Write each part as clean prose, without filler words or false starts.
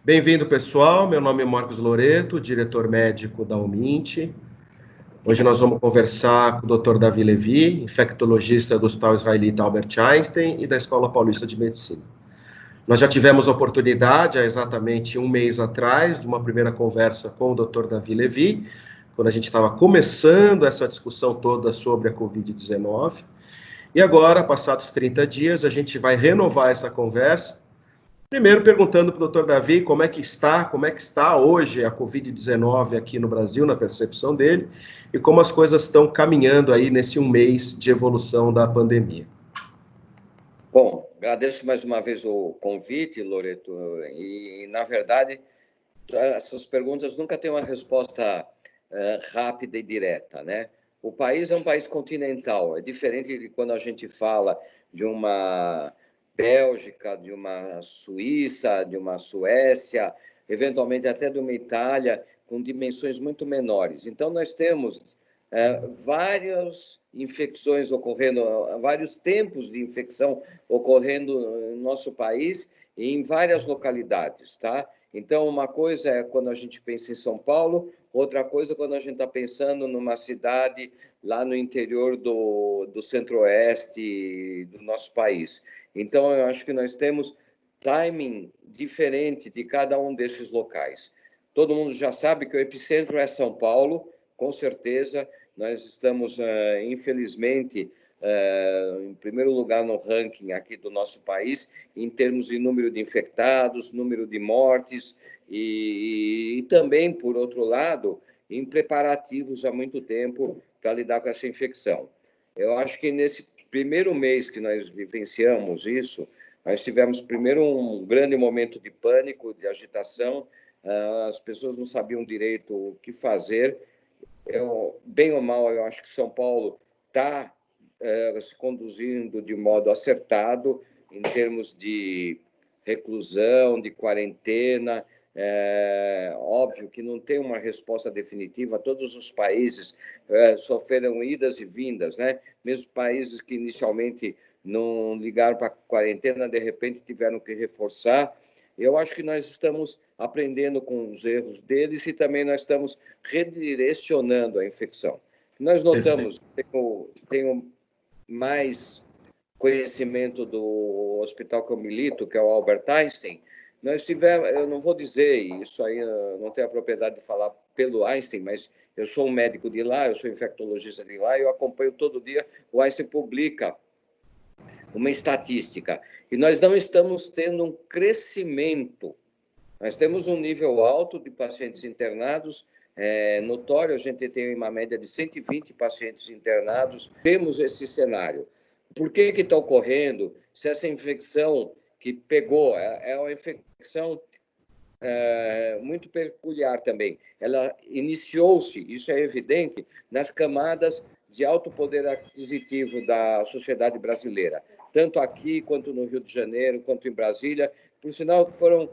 Bem-vindo, pessoal. Meu nome é Marcos Loreto, diretor médico da UMINT. Hoje nós vamos conversar com o Dr. Davi Levi, infectologista do Hospital Israelita Albert Einstein e da Escola Paulista de Medicina. Nós já tivemos a oportunidade, há exatamente um mês atrás, de uma primeira conversa com o Dr. Davi Levi, quando a gente estava começando essa discussão toda sobre a Covid-19. E agora, passados 30 dias, a gente vai renovar essa conversa. Primeiro, perguntando para o Dr. Davi como é que está hoje a Covid-19 aqui no Brasil, na percepção dele, e como as coisas estão caminhando aí nesse um mês de evolução da pandemia. Bom, agradeço mais uma vez o convite, Loreto, e, na verdade, essas perguntas nunca têm uma resposta rápida e direta, né? O país é um país continental, é diferente de quando a gente fala de uma Bélgica, de uma Suíça, de uma Suécia, eventualmente até de uma Itália, com dimensões muito menores. Então, nós temos várias infecções ocorrendo, vários tempos de infecção ocorrendo no nosso país e em várias localidades, tá? Então, uma coisa é quando a gente pensa em São Paulo, outra coisa é quando a gente está pensando numa cidade lá no interior do centro-oeste do nosso país. Então, eu acho que nós temos timing diferente de cada um desses locais. Todo mundo já sabe que o epicentro é São Paulo, com certeza. Nós estamos, infelizmente, em primeiro lugar no ranking aqui do nosso país, em termos de número de infectados, número de mortes, e também, por outro lado, em preparativos há muito tempo para lidar com essa infecção. Eu acho que nesse primeiro mês que nós vivenciamos isso, nós tivemos primeiro um grande momento de pânico, de agitação, as pessoas não sabiam direito o que fazer. Bem ou mal, eu acho que São Paulo está se conduzindo de modo acertado em termos de reclusão, de quarentena. Óbvio que não tem uma resposta definitiva. Todos os países sofreram idas e vindas, né? Mesmo países que inicialmente não ligaram para a quarentena, de repente tiveram que reforçar. Eu acho que nós estamos aprendendo com os erros deles e também nós estamos redirecionando a infecção. Nós notamos, tenho mais conhecimento do hospital que eu milito, que é o Albert Einstein. Nós tivemos, eu não vou dizer, isso aí eu não tenho a propriedade de falar pelo Einstein, mas eu sou um médico de lá, eu sou infectologista de lá, eu acompanho todo dia, o Einstein publica uma estatística, e nós não estamos tendo um crescimento. Nós temos um nível alto de pacientes internados, notório, a gente tem uma média de 120 pacientes internados, temos esse cenário. Por que está ocorrendo? Se essa infecção que pegou, é uma infecção muito peculiar também, ela iniciou-se, isso é evidente, nas camadas de alto poder aquisitivo da sociedade brasileira, tanto aqui, quanto no Rio de Janeiro, quanto em Brasília, por sinal que foram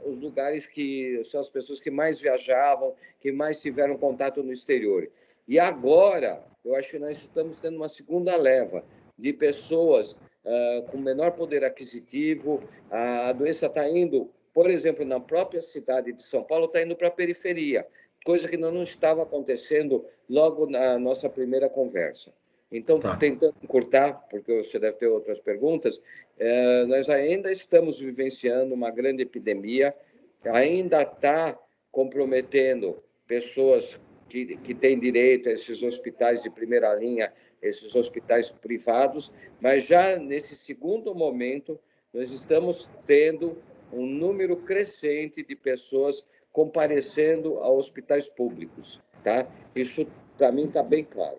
os lugares que são as pessoas que mais viajavam, que mais tiveram contato no exterior. E agora, eu acho que nós estamos tendo uma segunda leva de pessoas com menor poder aquisitivo, a doença está indo, por exemplo, na própria cidade de São Paulo, está indo para a periferia, coisa que não estava acontecendo logo na nossa primeira conversa. Então, tentando encurtar, porque você deve ter outras perguntas, nós ainda estamos vivenciando uma grande epidemia, ainda está comprometendo pessoas que têm direito a esses hospitais de primeira linha, esses hospitais privados, mas já nesse segundo momento, nós estamos tendo um número crescente de pessoas comparecendo a hospitais públicos, tá? Isso, para mim, está bem claro.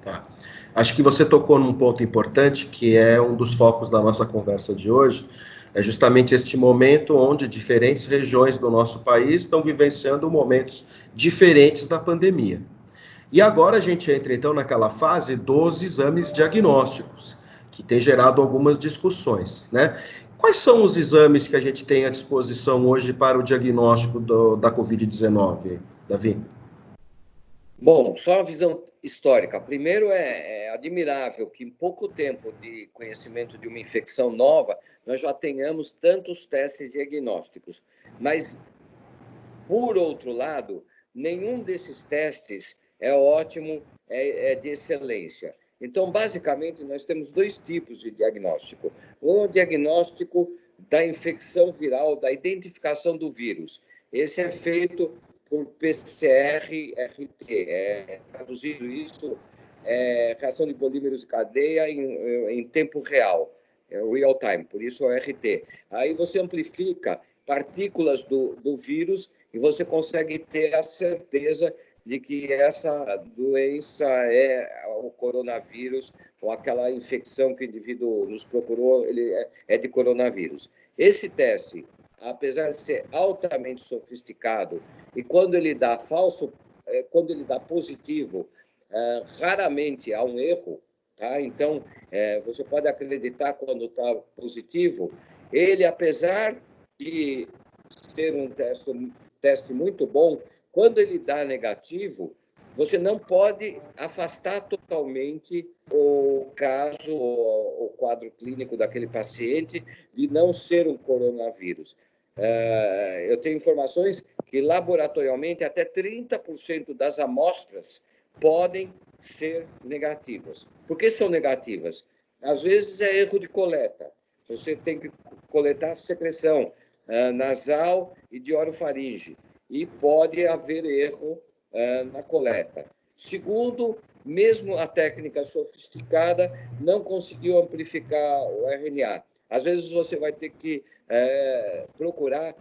Tá. Acho que você tocou num ponto importante, que é um dos focos da nossa conversa de hoje, é justamente este momento onde diferentes regiões do nosso país estão vivenciando momentos diferentes da pandemia. E agora a gente entra, então, naquela fase dos exames diagnósticos, que tem gerado algumas discussões, né? Quais são os exames que a gente tem à disposição hoje para o diagnóstico da Covid-19, Davi? Bom, só uma visão histórica. Primeiro, é admirável que em pouco tempo de conhecimento de uma infecção nova, nós já tenhamos tantos testes diagnósticos. Mas, por outro lado, nenhum desses testes é ótimo, é de excelência. Então, basicamente, nós temos dois tipos de diagnóstico. Um é o diagnóstico da infecção viral, da identificação do vírus. Esse é feito por PCR-RT, traduzido isso, reação de polímeros de cadeia em tempo real, real time, por isso é RT. Aí você amplifica partículas do vírus e você consegue ter a certeza de que essa doença é o coronavírus ou aquela infecção que o indivíduo nos procurou, ele é de coronavírus. Esse teste, apesar de ser altamente sofisticado, e quando ele dá positivo, raramente há um erro, tá? Então, você pode acreditar quando está positivo. Ele, apesar de ser um teste muito bom, quando ele dá negativo, você não pode afastar totalmente o caso, o quadro clínico daquele paciente de não ser um coronavírus. Eu tenho informações que, laboratorialmente, até 30% das amostras podem ser negativas. Por que são negativas? Às vezes é erro de coleta. Você tem que coletar secreção nasal e de orofaringe, e pode haver erro na coleta. Segundo, mesmo a técnica sofisticada não conseguiu amplificar o RNA. Às vezes você vai ter que procurar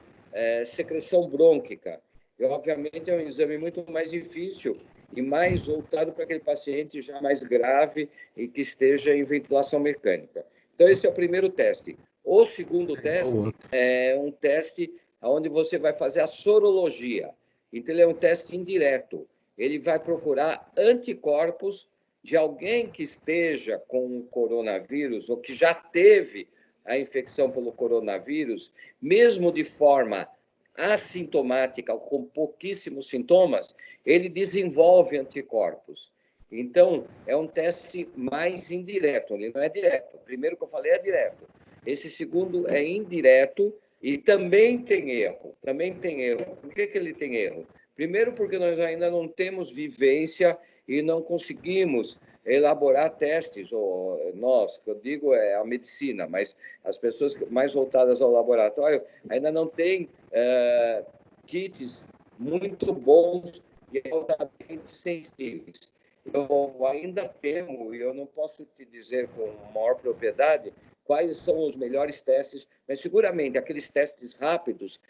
secreção brônquica. E, obviamente, é um exame muito mais difícil e mais voltado para aquele paciente já mais grave e que esteja em ventilação mecânica. Então, esse é o primeiro teste. O segundo teste é um teste onde você vai fazer a sorologia. Então, ele é um teste indireto. Ele vai procurar anticorpos de alguém que esteja com o coronavírus ou que já teve a infecção pelo coronavírus, mesmo de forma assintomática, com pouquíssimos sintomas, ele desenvolve anticorpos. Então, é um teste mais indireto, ele não é direto. O primeiro que eu falei é direto. Esse segundo é indireto e também tem erro. Por que ele tem erro? Primeiro, porque nós ainda não temos vivência e não conseguimos elaborar testes, ou nós, que eu digo é a medicina, mas as pessoas mais voltadas ao laboratório ainda não têm kits muito bons e altamente sensíveis. Eu ainda temo, e eu não posso te dizer com maior propriedade, quais são os melhores testes, mas seguramente aqueles testes rápidos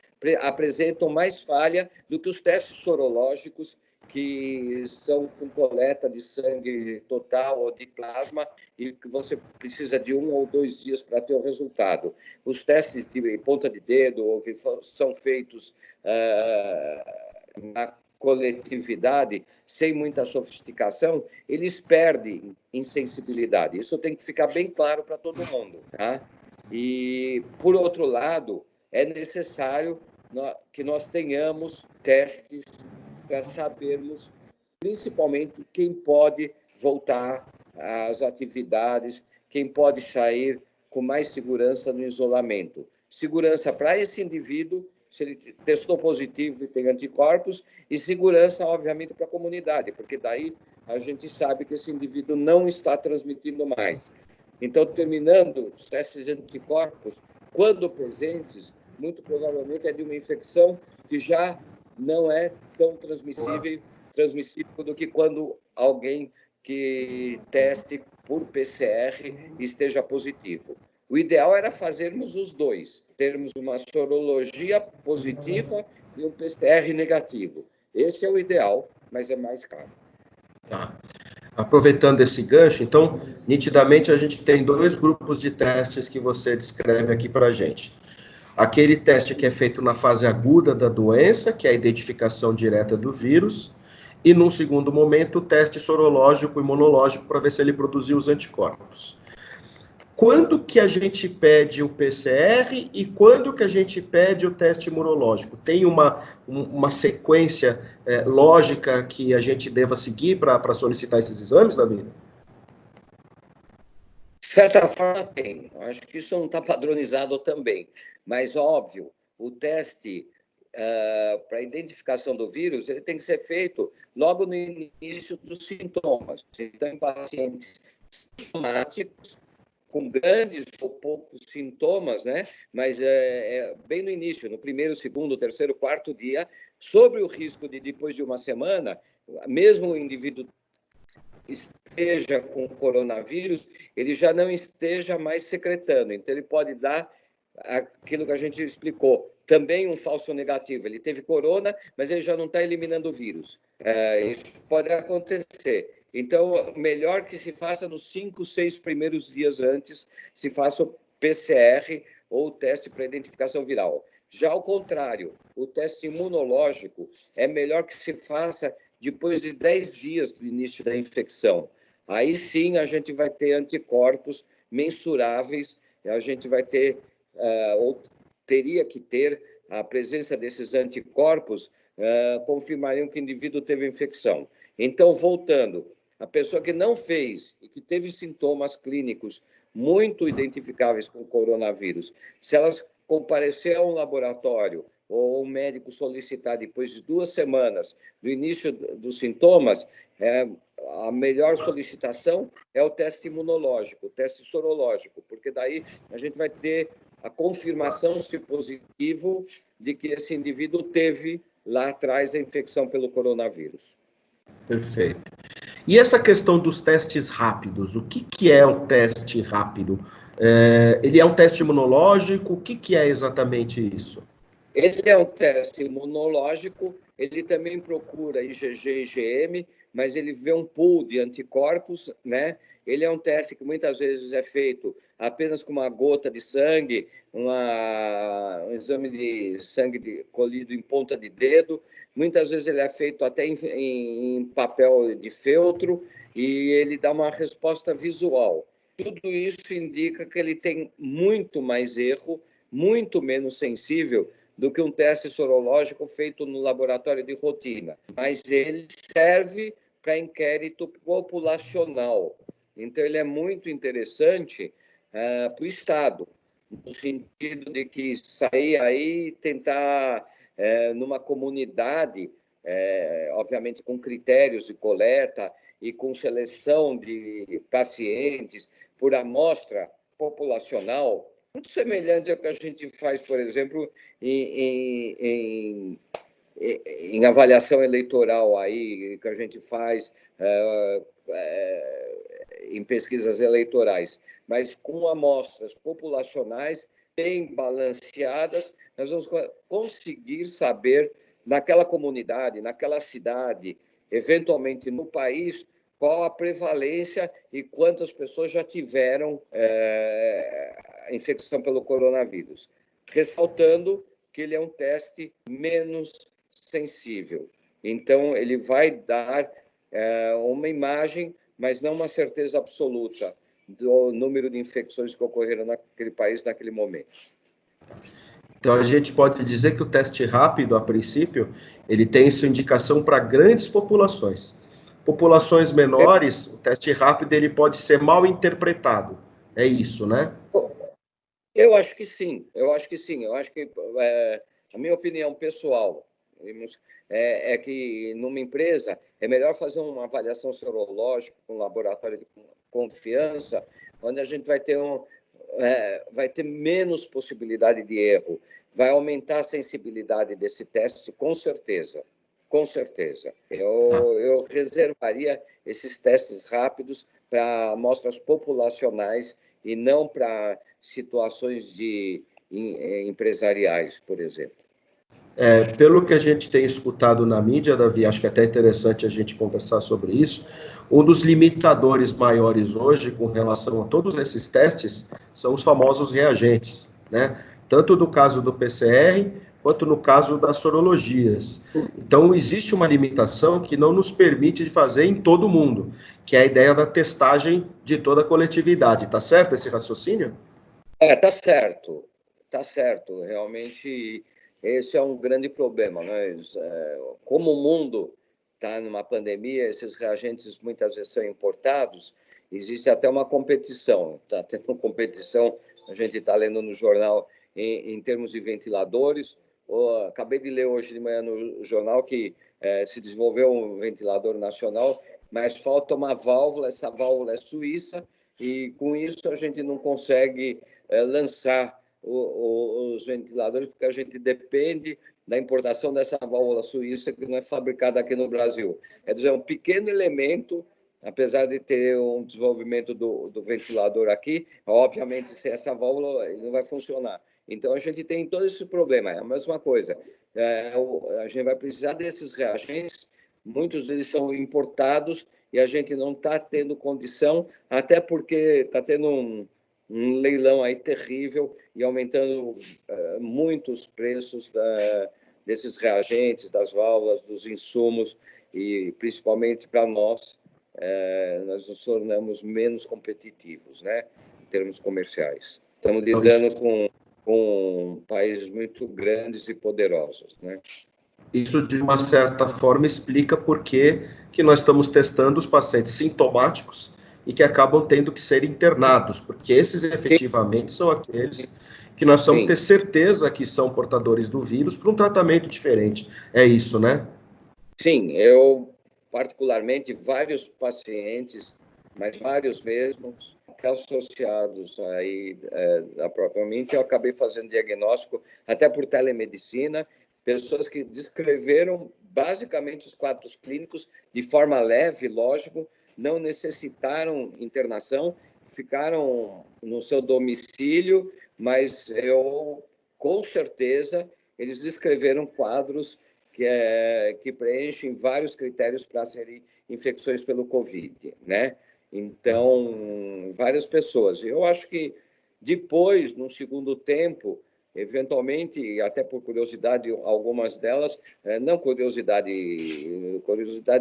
apresentam mais falha do que os testes sorológicos, que são com coleta de sangue total ou de plasma e que você precisa de 1 ou 2 dias para ter o resultado. Os testes de ponta de dedo, ou que são feitos na coletividade, sem muita sofisticação, eles perdem em sensibilidade. Isso tem que ficar bem claro para todo mundo, tá? E, por outro lado, é necessário que nós tenhamos testes para sabermos, principalmente, quem pode voltar às atividades, quem pode sair com mais segurança no isolamento. Segurança para esse indivíduo, se ele testou positivo e tem anticorpos, e segurança, obviamente, para a comunidade, porque daí a gente sabe que esse indivíduo não está transmitindo mais. Então, terminando os testes de anticorpos, quando presentes, muito provavelmente é de uma infecção que já não é tão transmissível do que quando alguém que teste por PCR esteja positivo. O ideal era fazermos os dois, termos uma sorologia positiva e um PCR negativo. Esse é o ideal, mas é mais caro. Tá. Aproveitando esse gancho, então, nitidamente a gente tem 2 grupos de testes que você descreve aqui para a gente. Aquele teste que é feito na fase aguda da doença, que é a identificação direta do vírus, e, num segundo momento, o teste sorológico e imunológico para ver se ele produziu os anticorpos. Quando que a gente pede o PCR e quando que a gente pede o teste imunológico? Tem uma sequência lógica que a gente deva seguir para solicitar esses exames, Davi? De certa forma, tem. Acho que isso não está padronizado também. Mas, óbvio, o teste para identificação do vírus ele tem que ser feito logo no início dos sintomas. Então, em pacientes sintomáticos, com grandes ou poucos sintomas, né? Mas bem no início, no primeiro, segundo, terceiro, quarto dia, sobre o risco de, depois de uma semana, mesmo o indivíduo esteja com coronavírus, ele já não esteja mais secretando. Então, ele pode dar aquilo que a gente explicou, também um falso negativo. Ele teve corona, mas ele já não está eliminando o vírus. Isso pode acontecer. Então, melhor que se faça nos 5, 6 primeiros dias antes, se faça o PCR ou o teste para identificação viral. Já ao contrário, o teste imunológico é melhor que se faça depois de 10 dias do início da infecção. Aí sim a gente vai ter anticorpos mensuráveis, a gente vai ter, ou teria que ter, a presença desses anticorpos confirmariam que o indivíduo teve infecção. Então, voltando, a pessoa que não fez e que teve sintomas clínicos muito identificáveis com o coronavírus, se elas comparecer a um laboratório ou um médico solicitar depois de 2 semanas do início dos sintomas, a melhor solicitação é o teste imunológico, o teste sorológico, porque daí a gente vai ter a confirmação, se positivo, de que esse indivíduo teve lá atrás a infecção pelo coronavírus. Perfeito. E essa questão dos testes rápidos, o que é o teste rápido? Ele é um teste imunológico? O que é exatamente isso? Ele é um teste imunológico, ele também procura IgG e IgM, mas ele vê um pool de anticorpos, né? Ele é um teste que muitas vezes é feito apenas com uma gota de sangue, um exame de sangue colhido em ponta de dedo. Muitas vezes ele é feito até em papel de feltro e ele dá uma resposta visual. Tudo isso indica que ele tem muito mais erro, muito menos sensível do que um teste sorológico feito no laboratório de rotina. Mas ele serve para inquérito populacional. Então, ele é muito interessante para o Estado, no sentido de que sair aí e tentar, numa comunidade, obviamente com critérios de coleta e com seleção de pacientes por amostra populacional, muito semelhante ao que a gente faz, por exemplo, em avaliação eleitoral aí, que a gente faz em pesquisas eleitorais, mas com amostras populacionais bem balanceadas, nós vamos conseguir saber naquela comunidade, naquela cidade, eventualmente no país, qual a prevalência e quantas pessoas já tiveram infecção pelo coronavírus. Ressaltando que ele é um teste menos sensível. Então, ele vai dar uma imagem, mas não uma certeza absoluta do número de infecções que ocorreram naquele país naquele momento. Então, a gente pode dizer que o teste rápido, a princípio, ele tem sua indicação para grandes populações. Populações menores, o teste rápido ele pode ser mal interpretado. É isso, né? Eu acho que sim, eu acho que a minha opinião pessoal é que numa empresa é melhor fazer uma avaliação sorológica com um laboratório de confiança, onde a gente vai ter menos possibilidade de erro, vai aumentar a sensibilidade desse teste, com certeza. Com certeza. Eu reservaria esses testes rápidos para amostras populacionais e não para situações empresariais, por exemplo. Pelo que a gente tem escutado na mídia, Davi, acho que é até interessante a gente conversar sobre isso. Um dos limitadores maiores hoje com relação a todos esses testes são os famosos reagentes, né? Tanto do caso do PCR, quanto no caso das sorologias. Então, existe uma limitação que não nos permite fazer em todo mundo, que é a ideia da testagem de toda a coletividade. Está certo esse raciocínio? Tá certo. Realmente, esse é um grande problema. Mas, como o mundo está numa pandemia, esses reagentes muitas vezes são importados, existe até uma competição. Está tendo competição, a gente está lendo no jornal, em termos de ventiladores. Acabei de ler hoje de manhã no jornal que se desenvolveu um ventilador nacional, mas falta uma válvula, essa válvula é suíça, e com isso a gente não consegue lançar os ventiladores, porque a gente depende da importação dessa válvula suíça, que não é fabricada aqui no Brasil. Quer dizer, é um pequeno elemento, apesar de ter um desenvolvimento do ventilador aqui, obviamente, sem essa válvula, ele não vai funcionar. Então, a gente tem todo esse problema. É a mesma coisa. A gente vai precisar desses reagentes, muitos deles são importados, e a gente não está tendo condição, até porque está tendo um leilão aí terrível e aumentando muito os preços desses reagentes, das válvulas, dos insumos, e principalmente para nós, nós nos tornamos menos competitivos, né, em termos comerciais. Estamos lidando com países muito grandes e poderosos, né? Isso, de uma certa forma, explica por que nós estamos testando os pacientes sintomáticos e que acabam tendo que ser internados, porque esses efetivamente são aqueles que nós vamos ter certeza que são portadores do vírus para um tratamento diferente. É isso, né? Sim, eu particularmente, vários pacientes, mas vários mesmo, até associados aí propriamente, eu acabei fazendo diagnóstico até por telemedicina, pessoas que descreveram basicamente os quadros clínicos de forma leve, lógico, não necessitaram internação, ficaram no seu domicílio, mas eu, com certeza, eles descreveram quadros que preenchem vários critérios para serem infecções pelo Covid, né? Então, várias pessoas. Eu acho que depois, no segundo tempo, eventualmente, até por curiosidade, algumas delas, não curiosidade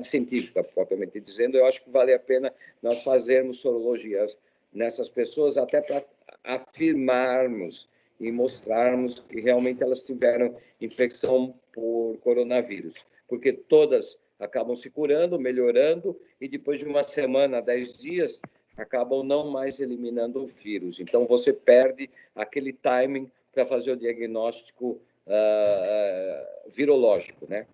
científica, propriamente dizendo, eu acho que vale a pena nós fazermos sorologias nessas pessoas, até para afirmarmos e mostrarmos que realmente elas tiveram infecção por coronavírus, porque todas acabam se curando, melhorando, e depois de uma semana, 10 dias, acabam não mais eliminando o vírus. Então, você perde aquele timing para fazer o diagnóstico virológico, né?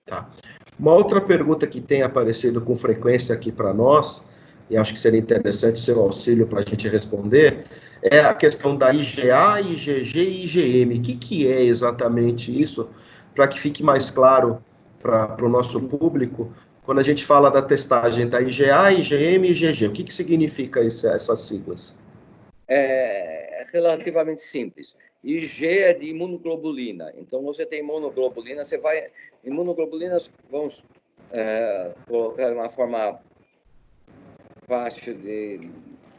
Tá. Uma outra pergunta que tem aparecido com frequência aqui para nós, e acho que seria interessante seu auxílio para a gente responder, é a questão da IgA, IgG e IgM. O que é exatamente isso? Para que fique mais claro para o nosso público, quando a gente fala da testagem da IgA, IgM e IgG, o que significa essas siglas? É relativamente simples. IG é de imunoglobulina. Então, você tem imunoglobulina, você vai... Imunoglobulinas, vamos colocar de uma forma fácil de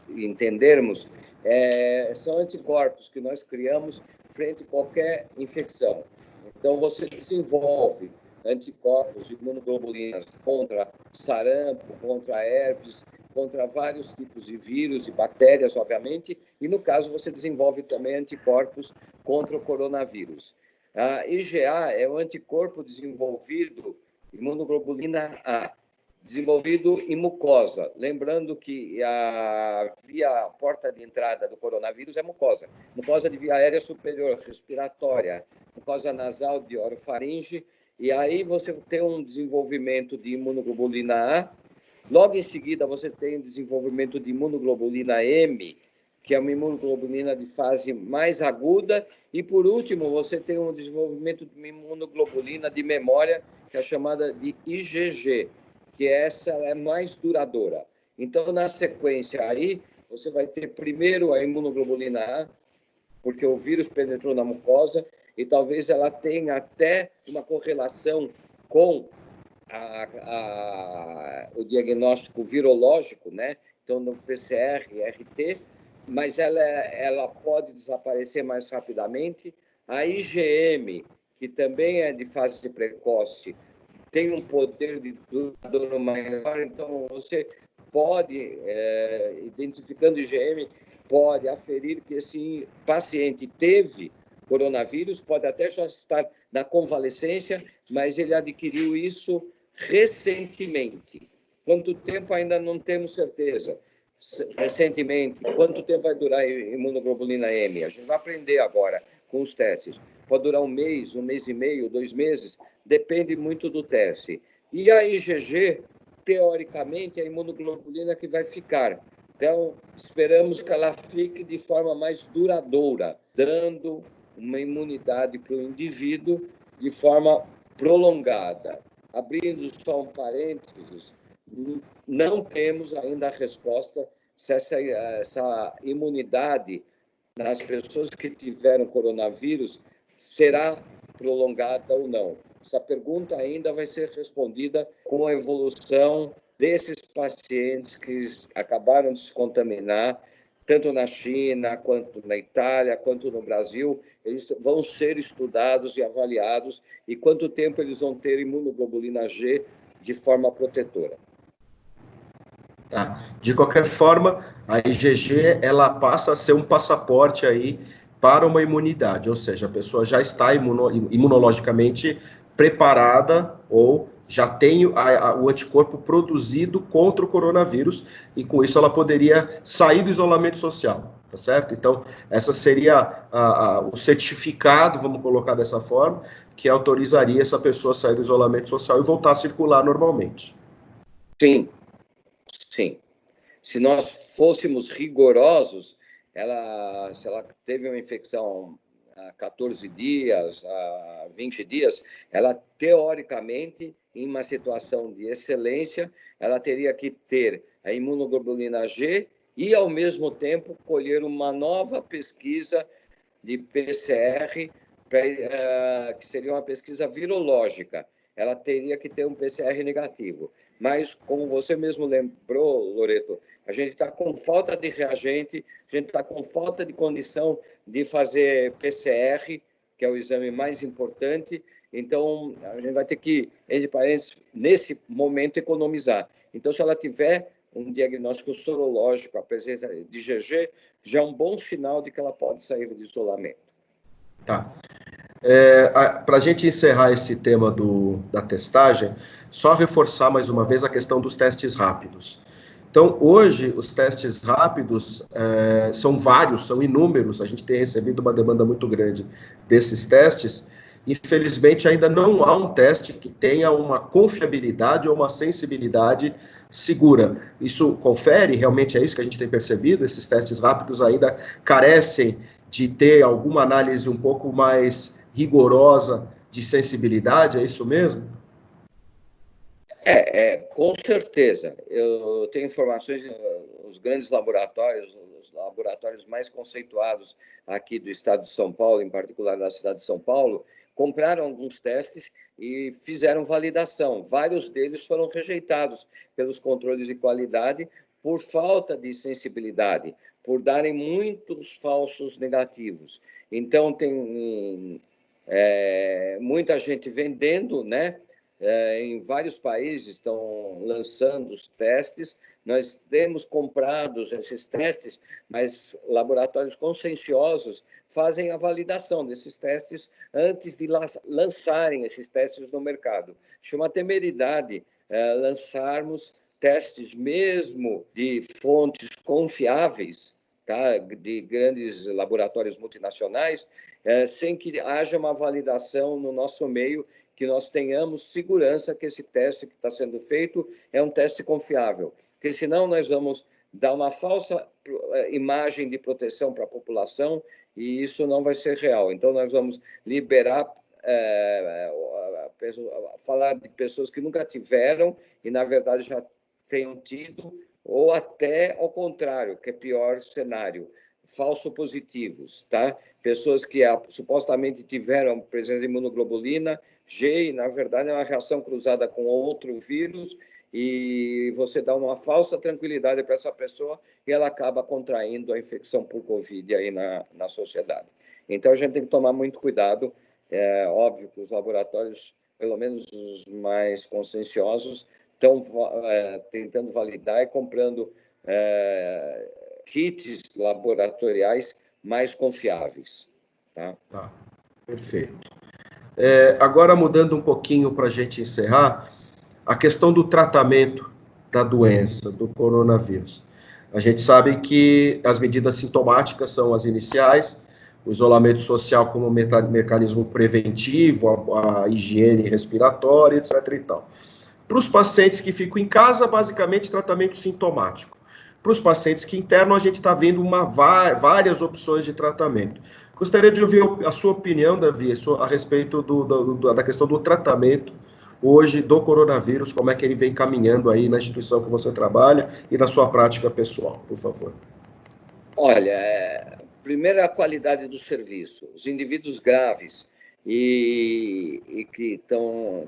entendermos, são anticorpos que nós criamos frente a qualquer infecção. Então, você desenvolve anticorpos de imunoglobulinas contra sarampo, contra herpes, contra vários tipos de vírus e bactérias, obviamente, e, no caso, você desenvolve também anticorpos contra o coronavírus. A IgA é um anticorpo desenvolvido, imunoglobulina A, desenvolvido em mucosa. Lembrando que a porta de entrada do coronavírus é mucosa. Mucosa de via aérea superior, respiratória, mucosa nasal de orofaringe, e aí você tem um desenvolvimento de imunoglobulina A. Logo em seguida, você tem o desenvolvimento de imunoglobulina M, que é uma imunoglobulina de fase mais aguda, e, por último, você tem um desenvolvimento de uma imunoglobulina de memória, que é chamada de IgG, que essa é mais duradoura. Então, na sequência aí, você vai ter primeiro a imunoglobulina A, porque o vírus penetrou na mucosa, e talvez ela tenha até uma correlação com o diagnóstico virológico, né? Então, no PCR, RT, mas ela pode desaparecer mais rapidamente. A IgM que também é de fase precoce, tem um poder de duradouro maior, então você pode, identificando o IgM, pode aferir que esse paciente teve coronavírus, pode até já estar na convalescência, mas ele adquiriu isso recentemente. Quanto tempo ainda não temos certeza. Recentemente, quanto tempo vai durar a imunoglobulina M? A gente vai aprender agora com os testes. Pode durar um mês e meio, 2 meses, depende muito do teste. E a IgG, teoricamente, é a imunoglobulina que vai ficar. Então, esperamos que ela fique de forma mais duradoura, dando uma imunidade para o indivíduo de forma prolongada. Abrindo só um parênteses, não temos ainda a resposta se essa imunidade nas pessoas que tiveram coronavírus será prolongada ou não. Essa pergunta ainda vai ser respondida com a evolução desses pacientes que acabaram de se contaminar, tanto na China, quanto na Itália, quanto no Brasil. Eles vão ser estudados e avaliados, e quanto tempo eles vão ter imunoglobulina G de forma protetora. Tá. De qualquer forma, a IgG ela passa a ser um passaporte aí para uma imunidade, ou seja, a pessoa já está imunologicamente preparada ou já tem o anticorpo produzido contra o coronavírus e com isso ela poderia sair do isolamento social, tá certo? Então, essa seria o certificado, vamos colocar dessa forma, que autorizaria essa pessoa a sair do isolamento social e voltar a circular normalmente. Sim, sim. Se nós fôssemos rigorosos, se ela teve uma infecção há 14 dias, há 20 dias, ela, teoricamente, em uma situação de excelência, ela teria que ter a imunoglobulina G e, ao mesmo tempo, colher uma nova pesquisa de PCR, que seria uma pesquisa virológica. Ela teria que ter um PCR negativo. Mas, como você mesmo lembrou, Loreto, a gente está com falta de reagente, a gente está com falta de condição de fazer PCR, que é o exame mais importante. Então, a gente vai ter que, entre parênteses, nesse momento, economizar. Então, se ela tiver um diagnóstico sorológico, a presença de IgG, já é um bom sinal de que ela pode sair do isolamento. Tá. Para a gente encerrar esse tema da testagem, só reforçar mais uma vez a questão dos testes rápidos. Então, hoje, os testes rápidos são vários, são inúmeros, a gente tem recebido uma demanda muito grande desses testes. Infelizmente, ainda não há um teste que tenha uma confiabilidade ou uma sensibilidade segura. Isso confere, realmente é isso que a gente tem percebido, esses testes rápidos ainda carecem de ter alguma análise um pouco mais rigorosa de sensibilidade, é isso mesmo? Com certeza. Eu tenho informações, os grandes laboratórios, os laboratórios mais conceituados aqui do estado de São Paulo, em particular da cidade de São Paulo, compraram alguns testes e fizeram validação. Vários deles foram rejeitados pelos controles de qualidade por falta de sensibilidade, por darem muitos falsos negativos. Então, tem muita gente vendendo, né? Em vários países estão lançando os testes. Nós temos comprado esses testes, mas laboratórios conscienciosos fazem a validação desses testes antes de lançarem esses testes no mercado. Chama temeridade lançarmos testes mesmo de fontes confiáveis, tá? De grandes laboratórios multinacionais, sem que haja uma validação no nosso meio, que nós tenhamos segurança que esse teste que está sendo feito é um teste confiável, porque senão nós vamos dar uma falsa imagem de proteção para a população e isso não vai ser real. Então, nós vamos liberar, falar de pessoas que nunca tiveram e, na verdade, já tenham tido, ou até ao contrário, que é pior cenário, falso positivos, tá? Pessoas que supostamente tiveram presença de imunoglobulina G, e, na verdade, é uma reação cruzada com outro vírus, e você dá uma falsa tranquilidade para essa pessoa e ela acaba contraindo a infecção por Covid aí na sociedade. Então, a gente tem que tomar muito cuidado. É óbvio que os laboratórios, pelo menos os mais conscienciosos, estão tentando validar e comprando kits laboratoriais mais confiáveis. Tá? Tá, perfeito. Agora, mudando um pouquinho para a gente encerrar, a questão do tratamento da doença, do coronavírus. A gente sabe que as medidas sintomáticas são as iniciais, o isolamento social como mecanismo preventivo, a higiene respiratória, etc. e tal. Para os pacientes que ficam em casa, basicamente tratamento sintomático. Para os pacientes que internam, a gente está vendo várias opções de tratamento. Gostaria de ouvir a sua opinião, Davi, a respeito da questão do tratamento hoje do coronavírus, como é que ele vem caminhando aí na instituição que você trabalha e na sua prática pessoal, por favor. Olha, primeiro a qualidade do serviço. Os indivíduos graves e que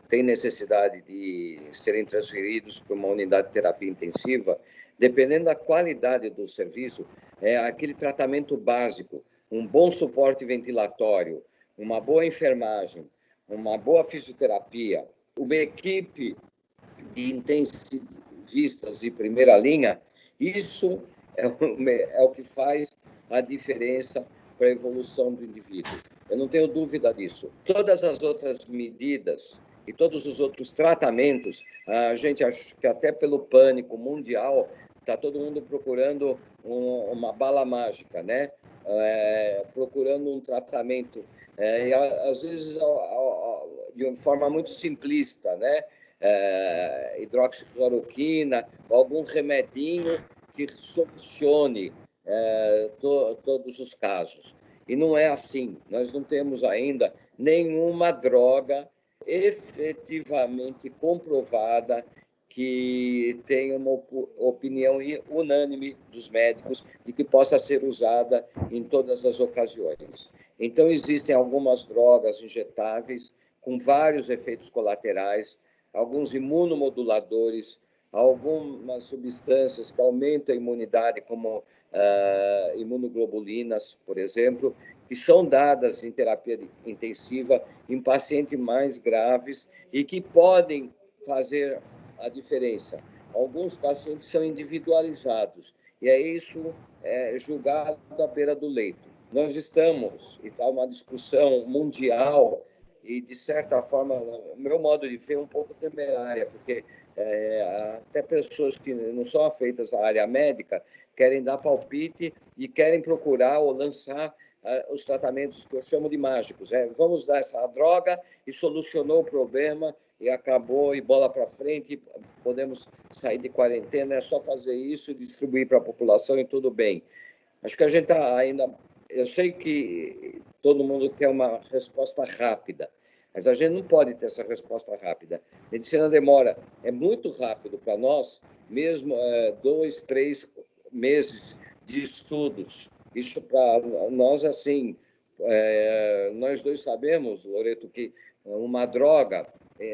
têm necessidade de serem transferidos para uma unidade de terapia intensiva, dependendo da qualidade do serviço, é aquele tratamento básico, um bom suporte ventilatório, uma boa enfermagem, uma boa fisioterapia, uma equipe de intensivistas de primeira linha, isso é o que faz a diferença para a evolução do indivíduo. Eu não tenho dúvida disso. Todas as outras medidas e todos os outros tratamentos, a gente acha que até pelo pânico mundial, está todo mundo procurando uma bala mágica, né? Procurando um tratamento, e às vezes de uma forma muito simplista, né? Hidroxicloroquina, algum remedinho que solucione todos os casos. E não é assim. Nós não temos ainda nenhuma droga efetivamente comprovada que tenha uma opinião unânime dos médicos de que possa ser usada em todas as ocasiões. Então, existem algumas drogas injetáveis com vários efeitos colaterais, alguns imunomoduladores, algumas substâncias que aumentam a imunidade, como imunoglobulinas, por exemplo, que são dadas em terapia intensiva em pacientes mais graves e que podem fazer a diferença. Alguns pacientes são individualizados, e é isso julgado à beira do leito. Nós estamos, e está uma discussão mundial, e, de certa forma, o meu modo de ver é um pouco temerária, porque até pessoas que não são afeitas à área médica querem dar palpite e querem procurar ou lançar os tratamentos que eu chamo de mágicos. Vamos dar essa droga e solucionou o problema e acabou, e bola para frente, podemos sair de quarentena, é só fazer isso e distribuir para a população e tudo bem. Acho que a gente está ainda... Eu sei que todo mundo quer uma resposta rápida, mas a gente não pode ter essa resposta rápida. A medicina demora, é muito rápido para nós, mesmo 2, 3 meses de estudos. Isso para nós, assim, nós dois sabemos, Loreto, que uma droga,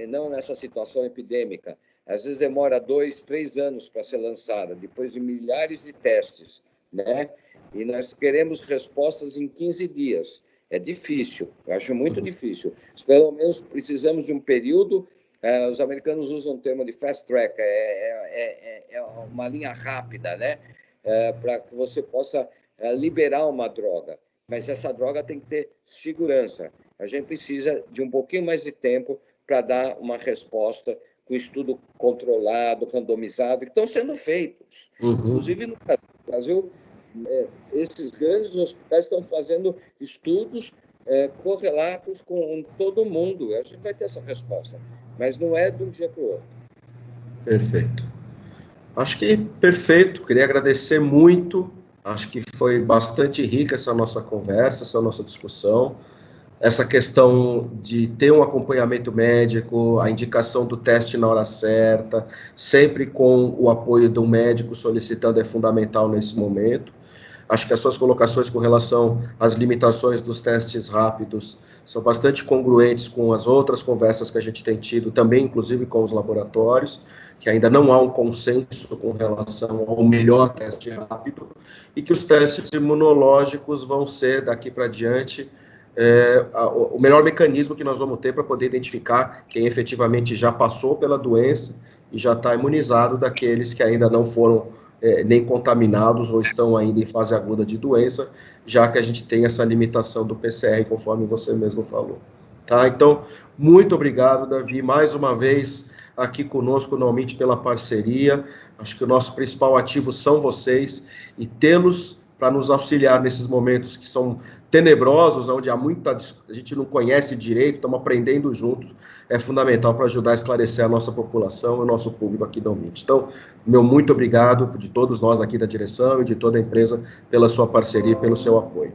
não nessa situação epidêmica, às vezes demora 2, 3 anos para ser lançada, depois de milhares de testes, né? E nós queremos respostas em 15 dias. É difícil, eu acho muito difícil. Pelo menos precisamos de um período. Os americanos usam o termo de fast track, é uma linha rápida, né? Para que você possa liberar uma droga. Mas essa droga tem que ter segurança. A gente precisa de um pouquinho mais de tempo para dar uma resposta com estudo controlado, randomizado, que estão sendo feitos. Inclusive no Brasil, esses grandes hospitais estão fazendo estudos correlatos com todo mundo. A gente vai ter essa resposta, mas não é de um dia para o outro. Perfeito. Acho que perfeito. Queria agradecer muito. Acho que foi bastante rica essa nossa conversa, essa nossa discussão. Essa questão de ter um acompanhamento médico, a indicação do teste na hora certa, sempre com o apoio de um médico solicitando, é fundamental nesse momento. Acho que as suas colocações com relação às limitações dos testes rápidos são bastante congruentes com as outras conversas que a gente tem tido, também inclusive com os laboratórios, que ainda não há um consenso com relação ao melhor teste rápido, e que os testes imunológicos vão ser, daqui para diante, o melhor mecanismo que nós vamos ter para poder identificar quem efetivamente já passou pela doença e já está imunizado daqueles que ainda não foram nem contaminados ou estão ainda em fase aguda de doença, já que a gente tem essa limitação do PCR, conforme você mesmo falou. Tá? Então, muito obrigado, Davi, mais uma vez aqui conosco, normalmente pela parceria. Acho que o nosso principal ativo são vocês, e tê-los para nos auxiliar nesses momentos que são tenebrosos, onde há muita, a gente não conhece direito, estamos aprendendo juntos, é fundamental para ajudar a esclarecer a nossa população e o nosso público aqui da UMIT. Então, meu muito obrigado de todos nós aqui da direção e de toda a empresa pela sua parceria e pelo seu apoio.